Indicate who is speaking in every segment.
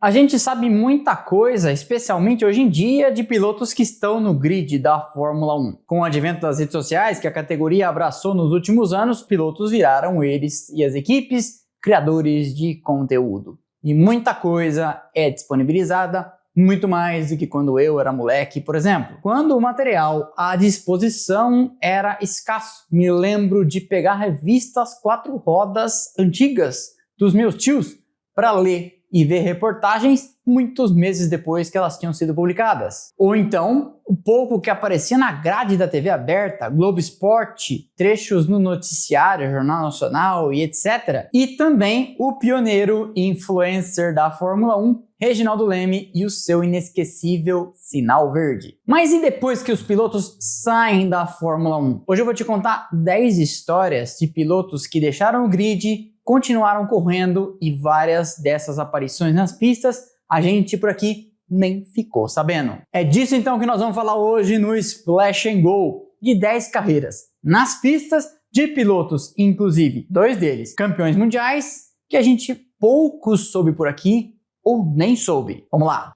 Speaker 1: A gente sabe muita coisa, especialmente hoje em dia, de pilotos que estão no grid da Fórmula 1. Com o advento das redes sociais que a categoria abraçou nos últimos anos, pilotos viraram eles e as equipes criadores de conteúdo. E muita coisa é disponibilizada, muito mais do que quando eu era moleque, por exemplo. Quando o material à disposição era escasso. Me lembro de pegar revistas 4 rodas antigas dos meus tios para ler e ver reportagens muitos meses depois que elas tinham sido publicadas. Ou então, o pouco que aparecia na grade da TV aberta, Globo Esporte, trechos no noticiário, Jornal Nacional e etc. E também o pioneiro e influencer da Fórmula 1, Reginaldo Leme, e o seu inesquecível Sinal Verde. Mas e depois que os pilotos saem da Fórmula 1? Hoje eu vou te contar 10 histórias de pilotos que deixaram o grid, continuaram correndo e várias dessas aparições nas pistas a gente por aqui nem ficou sabendo. É disso então que nós vamos falar hoje no Splash and Go, de 10 carreiras nas pistas de pilotos, inclusive 2 deles campeões mundiais, que a gente pouco soube por aqui ou nem soube. Vamos lá!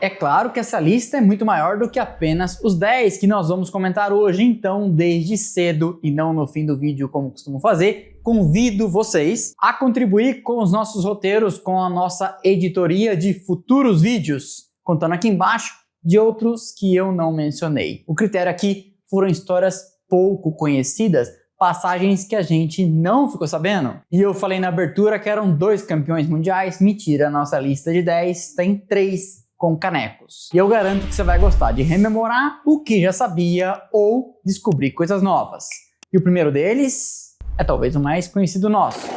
Speaker 1: É claro que essa lista é muito maior do que apenas os 10 que nós vamos comentar hoje, então desde cedo e não no fim do vídeo como costumo fazer, convido vocês a contribuir com os nossos roteiros, com a nossa editoria de futuros vídeos, contando aqui embaixo de outros que eu não mencionei. O critério aqui foram histórias pouco conhecidas, passagens que a gente não ficou sabendo. E eu falei na abertura que eram 2 campeões mundiais, mentira, a nossa lista de 10 tem 3 com canecos. E eu garanto que você vai gostar de rememorar o que já sabia ou descobrir coisas novas. E o primeiro deles é talvez o mais conhecido nosso.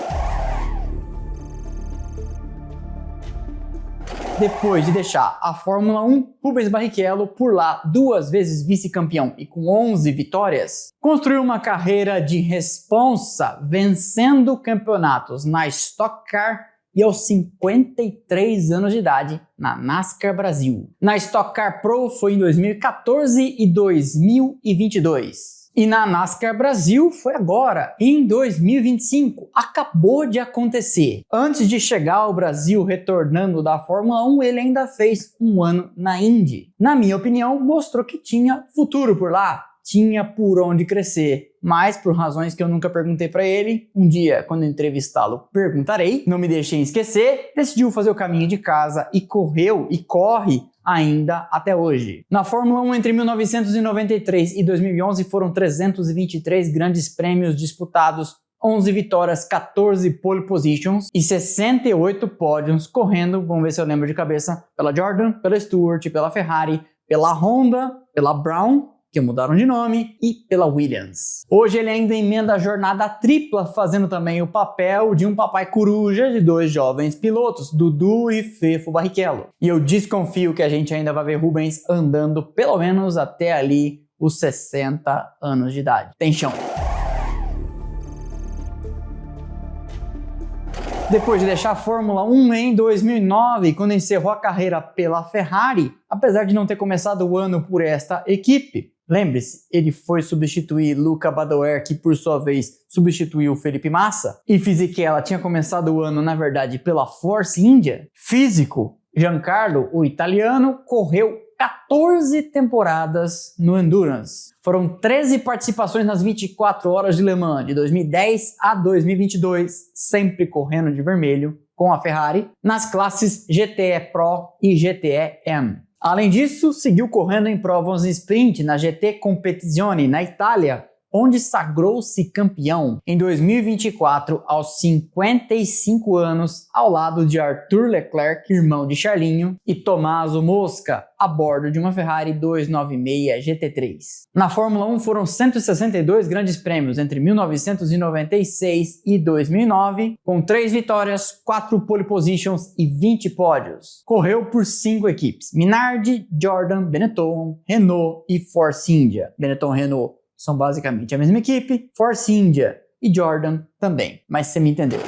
Speaker 1: Depois de deixar a Fórmula 1, Rubens Barrichello, por lá 2 vezes vice-campeão e com 11 vitórias, construiu uma carreira de responsa, vencendo campeonatos na Stock Car e aos 53 anos de idade na NASCAR Brasil. Na Stock Car Pro foi em 2014 e 2022. E na NASCAR Brasil foi agora, em 2025. Acabou de acontecer. Antes de chegar ao Brasil retornando da Fórmula 1, ele ainda fez um ano na Indy. Na minha opinião, mostrou que tinha futuro por lá. Tinha por onde crescer, mas por razões que eu nunca perguntei para ele, um dia, quando entrevistá-lo, perguntarei, não me deixei esquecer, decidiu fazer o caminho de casa e correu e corre ainda até hoje. Na Fórmula 1, entre 1993 e 2011, foram 323 grandes prêmios disputados, 11 vitórias, 14 pole positions e 68 pódios correndo, vamos ver se eu lembro de cabeça, pela Jordan, pela Stewart, pela Ferrari, pela Honda, pela Brown, que mudaram de nome, e pela Williams. Hoje ele ainda emenda a jornada tripla, fazendo também o papel de um papai coruja de 2 jovens pilotos, Dudu e Fefo Barrichello. E eu desconfio que a gente ainda vai ver Rubens andando pelo menos até ali os 60 anos de idade. Tem chão. Depois de deixar a Fórmula 1 em 2009, quando encerrou a carreira pela Ferrari, apesar de não ter começado o ano por esta equipe, lembre-se, ele foi substituir Luca Badoer, que por sua vez substituiu Felipe Massa, e Fisichella tinha começado o ano, na verdade, pela Force India. Físico, Giancarlo, o italiano, correu 14 temporadas no Endurance. Foram 13 participações nas 24 horas de Le Mans, de 2010 a 2022, sempre correndo de vermelho com a Ferrari, nas classes GTE Pro e GTE M. Além disso, seguiu correndo em provas sprint na GT Competizione, na Itália, onde sagrou-se campeão em 2024 aos 55 anos, ao lado de Arthur Leclerc, irmão de Charlinho, e Tommaso Mosca, a bordo de uma Ferrari 296 GT3. Na Fórmula 1 foram 162 grandes prêmios entre 1996 e 2009, com 3 vitórias, 4 pole positions e 20 pódios. Correu por 5 equipes: Minardi, Jordan, Benetton, Renault e Force India. Benetton e Renault são basicamente a mesma equipe, Force India e Jordan também, mas você me entendeu.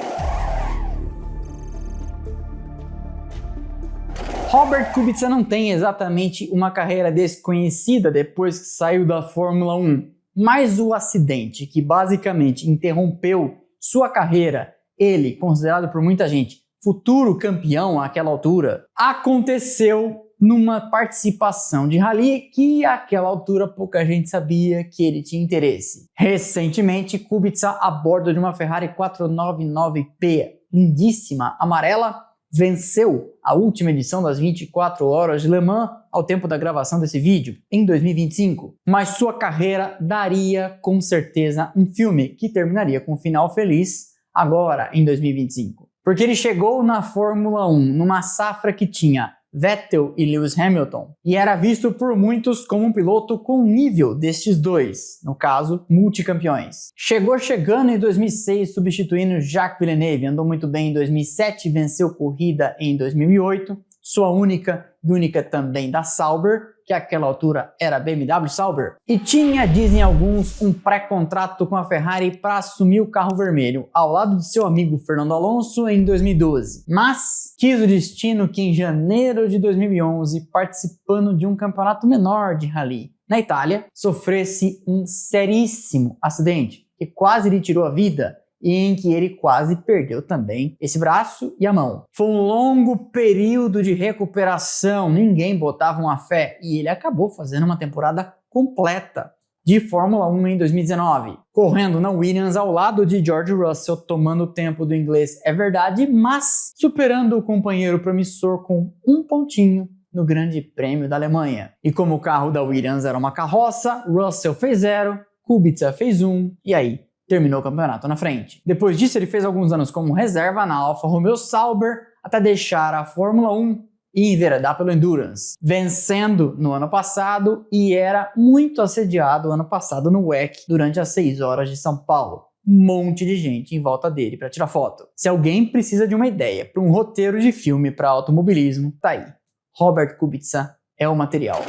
Speaker 1: Robert Kubica não tem exatamente uma carreira desconhecida depois que saiu da Fórmula 1, mas o acidente que basicamente interrompeu sua carreira ele, considerado por muita gente futuro campeão àquela altura, aconteceu numa participação de rally que àquela altura pouca gente sabia que ele tinha interesse. Recentemente, Kubica, a bordo de uma Ferrari 499P lindíssima, amarela, venceu a última edição das 24 horas de Le Mans ao tempo da gravação desse vídeo, em 2025. Mas sua carreira daria com certeza um filme que terminaria com um final feliz agora, em 2025. Porque ele chegou na Fórmula 1 numa safra que tinha Vettel e Lewis Hamilton, e era visto por muitos como um piloto com o nível destes dois, no caso, multicampeões. Chegou chegando em 2006, substituindo Jacques Villeneuve, andou muito bem em 2007, venceu corrida em 2008, sua única também da Sauber, que àquela altura era BMW Sauber, e tinha, dizem alguns, um pré-contrato com a Ferrari para assumir o carro vermelho, ao lado de seu amigo Fernando Alonso em 2012. Mas quis o destino que em janeiro de 2011, participando de um campeonato menor de rally na Itália, sofresse um seríssimo acidente, que quase lhe tirou a vida, e em que ele quase perdeu também esse braço e a mão. Foi um longo período de recuperação, ninguém botava uma fé, e ele acabou fazendo uma temporada completa de Fórmula 1 em 2019, correndo na Williams ao lado de George Russell, tomando o tempo do inglês, é verdade, mas superando o companheiro promissor com um pontinho no Grande Prêmio da Alemanha. E como o carro da Williams era uma carroça, Russell fez 0, Kubica fez 1, e aí terminou o campeonato na frente. Depois disso, ele fez alguns anos como reserva na Alfa Romeo Sauber, até deixar a Fórmula 1 e enveredar pelo Endurance, vencendo no ano passado e era muito assediado ano passado no WEC durante as 6 horas de São Paulo. Um monte de gente em volta dele para tirar foto. Se alguém precisa de uma ideia para um roteiro de filme para automobilismo, tá aí. Robert Kubica é o material.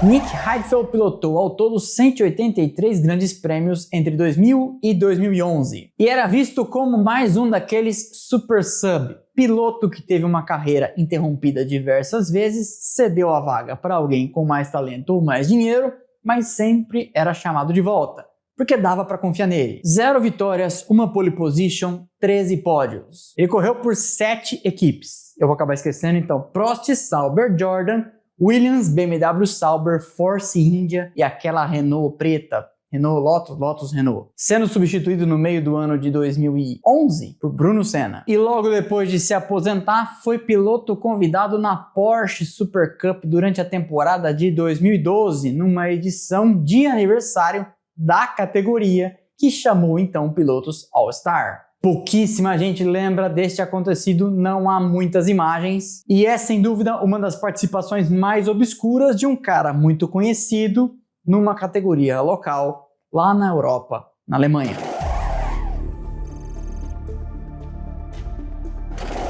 Speaker 1: Nick Heidfeld pilotou ao todo 183 grandes prêmios entre 2000 e 2011 e era visto como mais um daqueles super sub, piloto que teve uma carreira interrompida diversas vezes, cedeu a vaga para alguém com mais talento ou mais dinheiro, mas sempre era chamado de volta, porque dava para confiar nele. 0 vitórias, 1 pole position, 13 pódios. Ele correu por 7 equipes. Eu vou acabar esquecendo então: Prost, Sauber, Jordan, Williams, BMW Sauber, Force India e aquela Renault preta, Lotus Renault, sendo substituído no meio do ano de 2011 por Bruno Senna. E logo depois de se aposentar, foi piloto convidado na Porsche Super Cup durante a temporada de 2012, numa edição de aniversário da categoria, que chamou então pilotos All-Star. Pouquíssima gente lembra deste acontecido, não há muitas imagens, e é sem dúvida uma das participações mais obscuras de um cara muito conhecido numa categoria local lá na Europa, na Alemanha.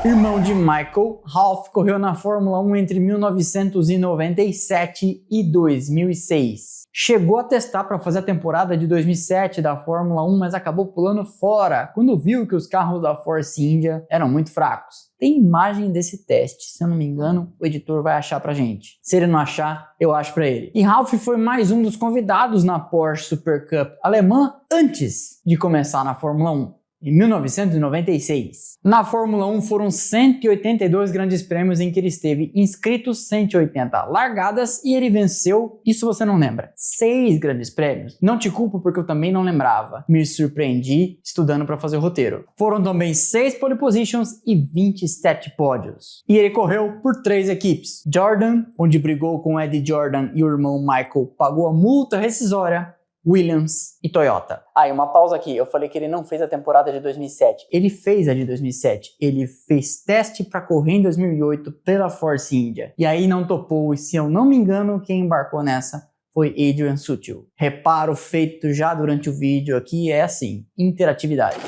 Speaker 1: Irmão de Michael, Ralf correu na Fórmula 1 entre 1997 e 2006. Chegou a testar para fazer a temporada de 2007 da Fórmula 1, mas acabou pulando fora quando viu que os carros da Force India eram muito fracos. Tem imagem desse teste, se eu não me engano, o editor vai achar pra gente. Se ele não achar, eu acho pra ele. E Ralf foi mais um dos convidados na Porsche Super Cup alemã antes de começar na Fórmula 1. Em 1996. Na Fórmula 1 foram 182 grandes prêmios em que ele esteve inscrito, 180 largadas e ele venceu, isso você não lembra, 6 grandes prêmios. Não te culpo porque eu também não lembrava. Me surpreendi estudando para fazer o roteiro. Foram também 6 pole positions e 27 pódios. E ele correu por 3 equipes. Jordan, onde brigou com Eddie Jordan e o irmão Michael pagou a multa rescisória. Williams e Toyota. E uma pausa aqui, eu falei que ele não fez a temporada de 2007. Ele fez a de 2007. Ele fez teste para correr em 2008 pela Force India. E aí não topou, e se eu não me engano, quem embarcou nessa foi Adrian Sutil. Reparo feito já durante o vídeo aqui é assim, interatividade.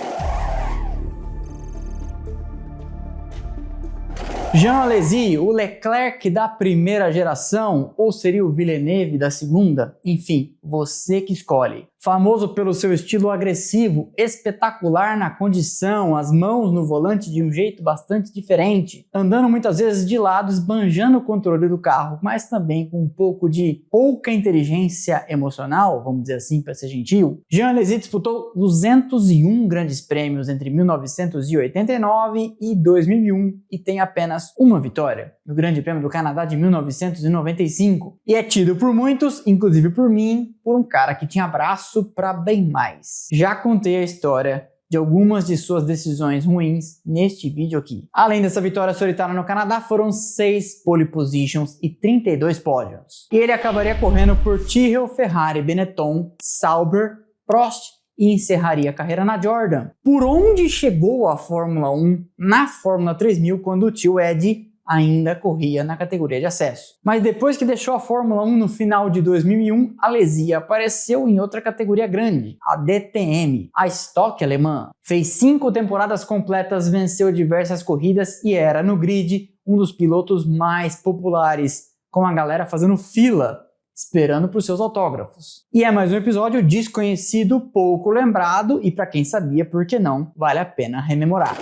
Speaker 1: Jean Alesi, o Leclerc da primeira geração, ou seria o Villeneuve da segunda? Enfim, você que escolhe. Famoso pelo seu estilo agressivo, espetacular na condição, as mãos no volante de um jeito bastante diferente, andando muitas vezes de lado, esbanjando o controle do carro, mas também com um pouco de pouca inteligência emocional, vamos dizer assim para ser gentil. Jean Alesi disputou 201 grandes prêmios entre 1989 e 2001 e tem apenas uma vitória, no Grande Prêmio do Canadá de 1995, e é tido por muitos, inclusive por mim, por um cara que tinha braço para bem mais. Já contei a história de algumas de suas decisões ruins neste vídeo aqui. Além dessa vitória solitária no Canadá, foram 6 pole positions e 32 pódios. E ele acabaria correndo por Tyrrell, Ferrari, Benetton, Sauber, Prost e encerraria a carreira na Jordan. Por onde chegou a Fórmula 1 na Fórmula 3000 quando o tio Ed ainda corria na categoria de acesso. Mas depois que deixou a Fórmula 1 no final de 2001, Alesi apareceu em outra categoria grande, a DTM, a Stock alemã. Fez 5 temporadas completas, venceu diversas corridas e era, no grid, um dos pilotos mais populares, com a galera fazendo fila, esperando por seus autógrafos. E é mais um episódio desconhecido, pouco lembrado, e para quem sabia, por que não, vale a pena rememorar.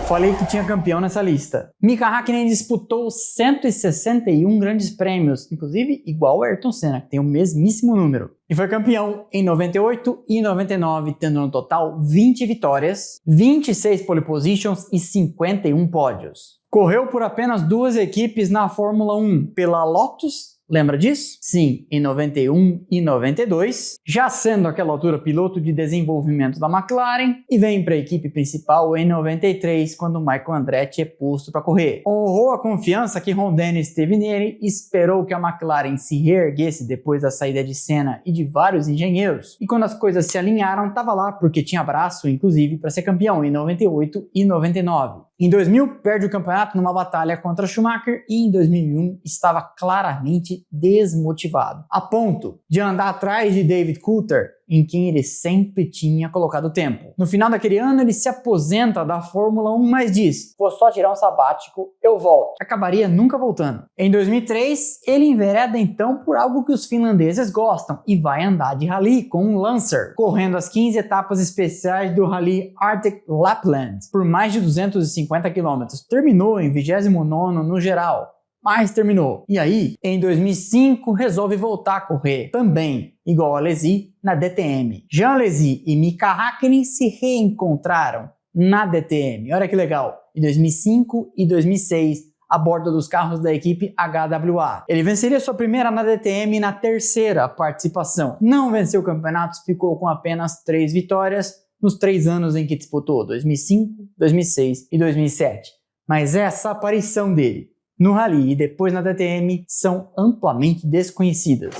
Speaker 1: Falei que tinha campeão nessa lista. Mika Häkkinen disputou 161 grandes prêmios, inclusive igual o Ayrton Senna, que tem o mesmíssimo número. E foi campeão em 98 e 99, tendo no total 20 vitórias, 26 pole positions e 51 pódios. Correu por apenas 2 equipes na Fórmula 1, pela Lotus, lembra disso? Sim, em 91 e 92, já sendo àquela altura piloto de desenvolvimento da McLaren, e vem para a equipe principal em 93, quando Michael Andretti é posto para correr. Honrou a confiança que Ron Dennis teve nele, esperou que a McLaren se reerguesse depois da saída de Senna e de vários engenheiros, e quando as coisas se alinharam, estava lá porque tinha braço, inclusive, para ser campeão em 98 e 99. Em 2000, perde o campeonato numa batalha contra Schumacher e em 2001 estava claramente desmotivado, a ponto de andar atrás de David Coulthard, em quem ele sempre tinha colocado tempo. No final daquele ano, ele se aposenta da Fórmula 1, mas diz: vou só tirar um sabático, eu volto. Acabaria nunca voltando. Em 2003, ele envereda então por algo que os finlandeses gostam e vai andar de rally com um Lancer, correndo as 15 etapas especiais do Rally Arctic Lapland por mais de 250 km. Terminou em 29º no geral, mas terminou. E aí, em 2005, resolve voltar a correr, também, igual a Alesi, na DTM. Jean Alesi e Mika Häkkinen se reencontraram na DTM. Olha que legal! Em 2005 e 2006, a bordo dos carros da equipe HWA. Ele venceria sua primeira na DTM na 3ª participação. Não venceu campeonatos, ficou com apenas 3 vitórias nos 3 anos em que disputou, 2005, 2006 e 2007. Mas essa aparição dele no Rally e depois na DTM são amplamente desconhecidas.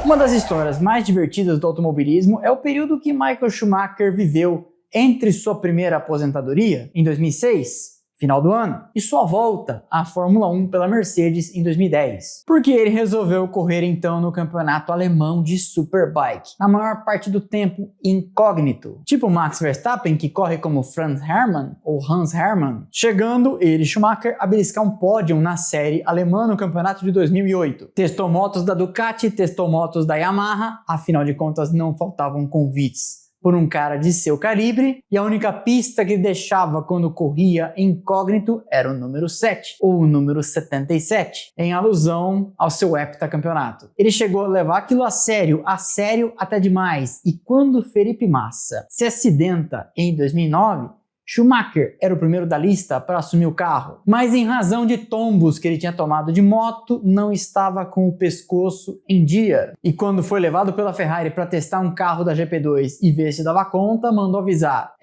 Speaker 1: Uma das histórias mais divertidas do automobilismo é o período que Michael Schumacher viveu entre sua primeira aposentadoria, em 2006, final do ano, e sua volta à Fórmula 1 pela Mercedes em 2010. Porque ele resolveu correr então no campeonato alemão de Superbike, na maior parte do tempo incógnito. Tipo Max Verstappen, que corre como Franz Herrmann ou Hans Herrmann, chegando ele, Schumacher, a beliscar um pódio na série alemã no campeonato de 2008. Testou motos da Ducati, testou motos da Yamaha, afinal de contas não faltavam convites por um cara de seu calibre, e a única pista que deixava quando corria incógnito era o número 7, ou o número 77, em alusão ao seu heptacampeonato. Ele chegou a levar aquilo a sério até demais, e quando Felipe Massa se acidenta em 2009, Schumacher era o primeiro da lista para assumir o carro, mas em razão de tombos que ele tinha tomado de moto, não estava com o pescoço em dia. E quando foi levado pela Ferrari para testar um carro da GP2 e ver se dava conta, mandou avisar: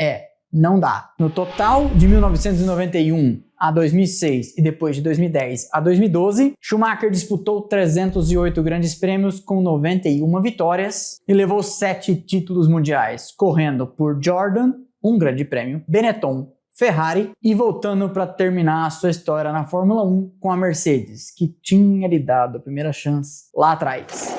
Speaker 1: não dá. No total, de 1991 a 2006 e depois de 2010 a 2012, Schumacher disputou 308 grandes prêmios com 91 vitórias e levou 7 títulos mundiais, correndo por Jordan, um grande prêmio, Benetton, Ferrari e voltando para terminar a sua história na Fórmula 1 com a Mercedes, que tinha lhe dado a primeira chance lá atrás.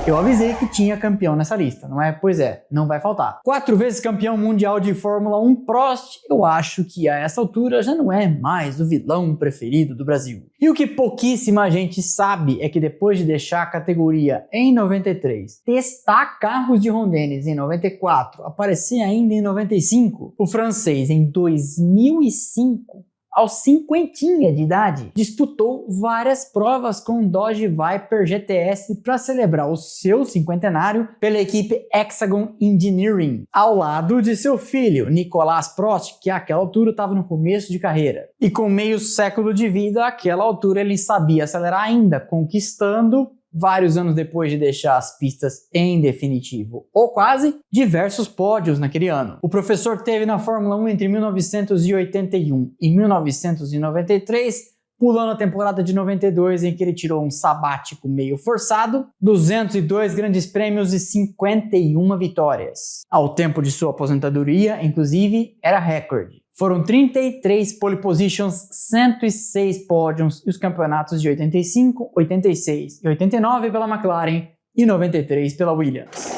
Speaker 1: Eu avisei que tinha campeão nessa lista, não é? Pois é, não vai faltar. 4 vezes campeão mundial de Fórmula 1, Prost, eu acho que a essa altura já não é mais o vilão preferido do Brasil. E o que pouquíssima gente sabe é que depois de deixar a categoria em 93, testar carros de Rondenes em 94, aparecer ainda em 95, o francês em 2005, aos 50 de idade, disputou várias provas com Dodge Viper GTS para celebrar o seu cinquentenário pela equipe Hexagon Engineering, ao lado de seu filho, Nicolas Prost, que àquela altura estava no começo de carreira. E com meio século de vida, àquela altura ele sabia acelerar ainda, conquistando, vários anos depois de deixar as pistas em definitivo, ou quase, diversos pódios naquele ano. O professor teve na Fórmula 1 entre 1981 e 1993, pulando a temporada de 92, em que ele tirou um sabático meio forçado, 202 grandes prêmios e 51 vitórias. Ao tempo de sua aposentadoria, inclusive, era recorde. Foram 33 pole positions, 106 pódios e os campeonatos de 85, 86 e 89 pela McLaren e 93 pela Williams.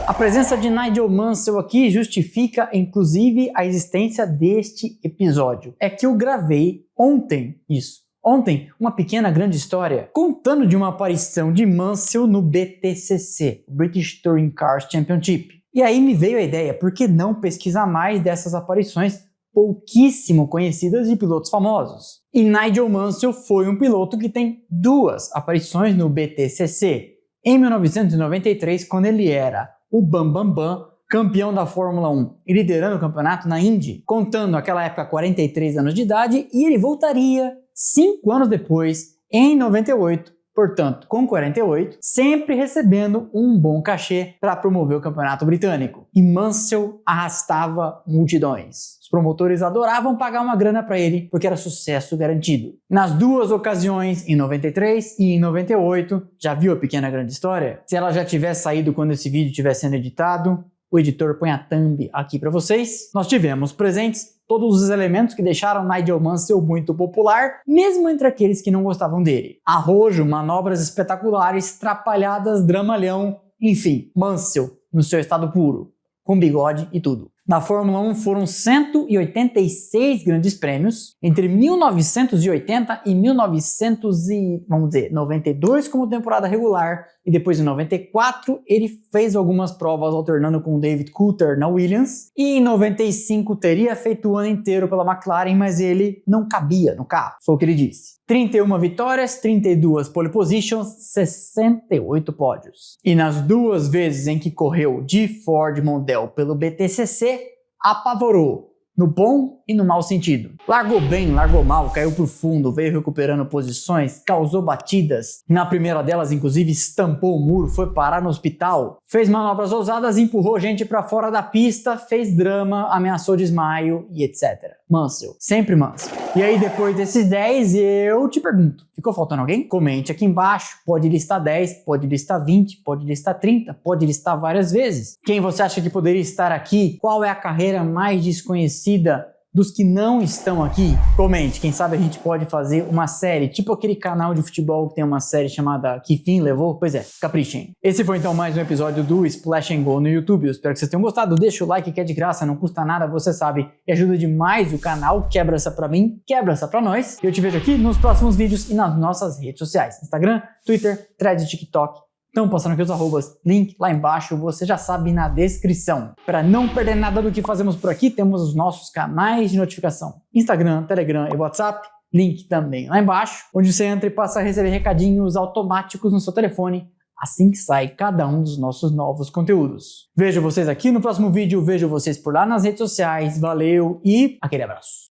Speaker 1: A presença de Nigel Mansell aqui justifica, inclusive, a existência deste episódio. É que eu gravei ontem isso. Ontem, uma pequena grande história, contando de uma aparição de Mansell no BTCC, British Touring Cars Championship. E aí me veio a ideia, por que não pesquisar mais dessas aparições pouquíssimo conhecidas de pilotos famosos? E Nigel Mansell foi um piloto que tem 2 aparições no BTCC. Em 1993, quando ele era o Bam, campeão da Fórmula 1 e liderando o campeonato na Indy, contando naquela época 43 anos de idade, e ele voltaria 5 anos depois, em 98, portanto, com 48, sempre recebendo um bom cachê para promover o campeonato britânico. E Mansell arrastava multidões. Os promotores adoravam pagar uma grana para ele, porque era sucesso garantido. Nas 2 ocasiões, em 93 e em 98, já viu a pequena grande história? Se ela já tiver saído quando esse vídeo estiver sendo editado, o editor põe a thumb aqui para vocês. Nós tivemos presentes todos os elementos que deixaram Nigel Mansell muito popular, mesmo entre aqueles que não gostavam dele. Arrojo, manobras espetaculares, trapalhadas, dramalhão, enfim, Mansell no seu estado puro, com bigode e tudo. Na Fórmula 1 foram 186 grandes prêmios, entre 1980 e 1992 como temporada regular, e depois em 94 ele fez algumas provas alternando com David Coulter na Williams, e em 95 teria feito o ano inteiro pela McLaren, mas ele não cabia no carro, foi o que ele disse. 31 vitórias, 32 pole positions, 68 pódios. E nas 2 vezes em que correu de Ford Mondeo pelo BTCC, apavorou, no bom e no mau sentido. Largou bem, largou mal, caiu pro fundo, veio recuperando posições, causou batidas. Na primeira delas, inclusive, estampou o muro, foi parar no hospital. Fez manobras ousadas, empurrou gente para fora da pista, fez drama, ameaçou desmaio e etc. Mansell, sempre Mansell. E aí, depois desses 10, eu te pergunto, ficou faltando alguém? Comente aqui embaixo, pode listar 10, pode listar 20, pode listar 30, pode listar várias vezes. Quem você acha que poderia estar aqui? Qual é a carreira mais desconhecida dos que não estão aqui? Comente, quem sabe a gente pode fazer uma série, tipo aquele canal de futebol que tem uma série chamada Que Fim Levou? Pois é, caprichem. Esse foi então mais um episódio do Splash and Go no YouTube. Eu espero que vocês tenham gostado. Deixa o like que é de graça, não custa nada, você sabe, e ajuda demais o canal. Quebra essa pra mim, quebra essa pra nós. E eu te vejo aqui nos próximos vídeos e nas nossas redes sociais: Instagram, Twitter, Threads e TikTok. Estão passando aqui os arrobas, link lá embaixo, você já sabe, na descrição. Para não perder nada do que fazemos por aqui, temos os nossos canais de notificação: Instagram, Telegram e WhatsApp, link também lá embaixo, onde você entra e passa a receber recadinhos automáticos no seu telefone assim que sai cada um dos nossos novos conteúdos. Vejo vocês aqui no próximo vídeo, vejo vocês por lá nas redes sociais, valeu e aquele abraço.